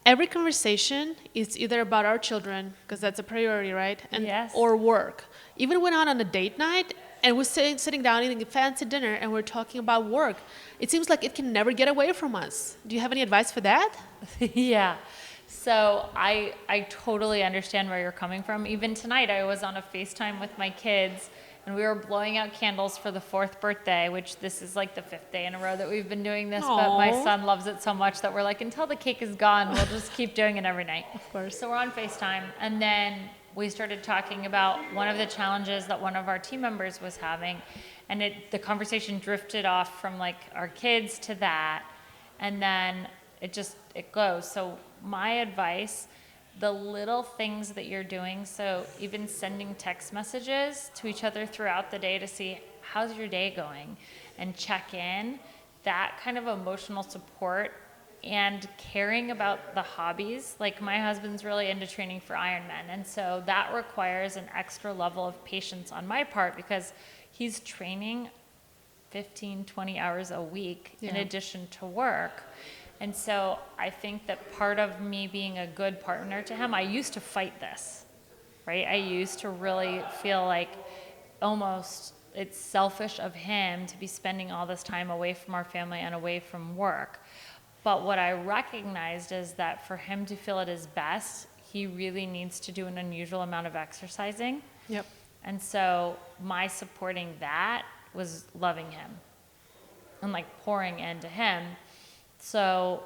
every conversation is either about our children, because that's a priority, right? And Yes. or work. Even when out on a date night and we're sitting down eating a fancy dinner and we're talking about work, it seems like it can never get away from us. Do you have any advice for that? Yeah. So I totally understand where you're coming from. Even tonight, I was on a FaceTime with my kids, and we were blowing out candles for the 4th birthday, which this is like the 5th day in a row that we've been doing this. But my Aw. son loves it so much that we're like, until the cake is gone, we'll just keep doing it every night. Of course. So we're on FaceTime, and then we started talking about one of the challenges that one of our team members was having, and the conversation drifted off from like our kids to that, and then it goes. So my advice, the little things that you're doing, so even sending text messages to each other throughout the day to see how's your day going and check in, that kind of emotional support and caring about the hobbies. Like my husband's really into training for Ironman, and so that requires an extra level of patience on my part because he's training 15, 20 hours a week in addition to work. And so I think that part of me being a good partner to him, I used to fight this, right? I used to really feel like almost it's selfish of him to be spending all this time away from our family and away from work. But what I recognized is that for him to feel at his best, he really needs to do an unusual amount of exercising. Yep. And so my supporting that was loving him and like pouring into him. So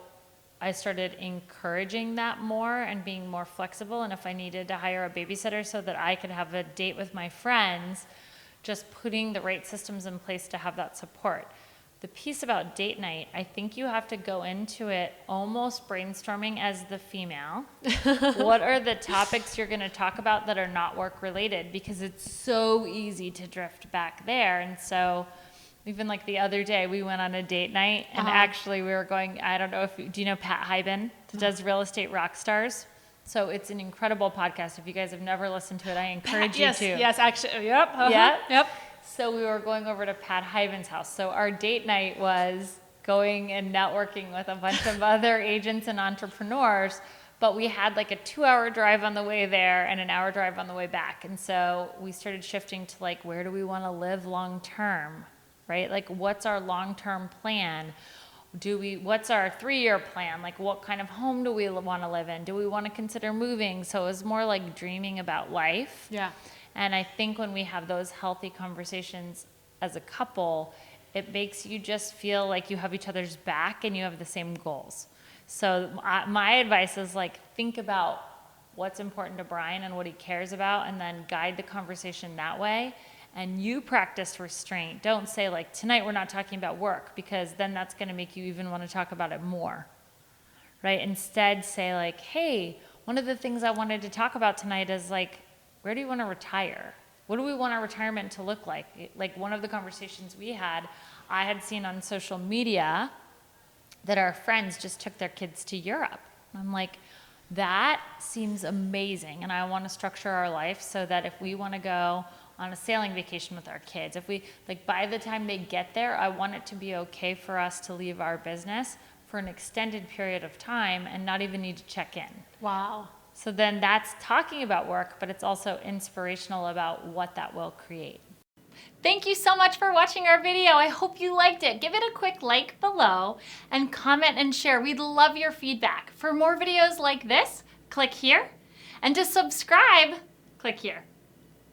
I started encouraging that more and being more flexible. And if I needed to hire a babysitter so that I could have a date with my friends, just putting the right systems in place to have that support. The piece about date night, I think you have to go into it almost brainstorming as the female. What are the topics you're going to talk about that are not work related? Because it's so easy to drift back there. And so even like the other day, we went on a date night, and actually we were going, I don't know if, do you know Pat Hyben, that does Real Estate Rock Stars? So it's an incredible podcast. If you guys have never listened to it, I encourage you to. Yes, actually, yep. Yep. So we were going over to Pat Hyben's house. So our date night was going and networking with a bunch of other agents and entrepreneurs, but we had like a 2-hour drive on the way there and an hour drive on the way back. And so we started shifting to like, where do we want to live long term? Right? Like, what's our long-term plan? What's our 3-year plan? Like, what kind of home do we want to live in? Do we want to consider moving? So it was more like dreaming about life. Yeah. And I think when we have those healthy conversations as a couple, it makes you just feel like you have each other's back and you have the same goals. So my advice is like, think about what's important to Brian and what he cares about, and then guide the conversation that way. And you practice restraint. Don't say like, tonight we're not talking about work, because then that's going to make you even want to talk about it more, right? Instead say like, hey, one of the things I wanted to talk about tonight is like, where do you want to retire? What do we want our retirement to look like? Like one of the conversations we had, I had seen on social media that our friends just took their kids to Europe. I'm like, that seems amazing. And I want to structure our life so that if we want to go on a sailing vacation with our kids, if we, like by the time they get there, I want it to be okay for us to leave our business for an extended period of time and not even need to check in. Wow. So then that's talking about work, but it's also inspirational about what that will create. Thank you so much for watching our video. I hope you liked it. Give it a quick like below and comment and share. We'd love your feedback. For more videos like this, click here. And to subscribe, click here.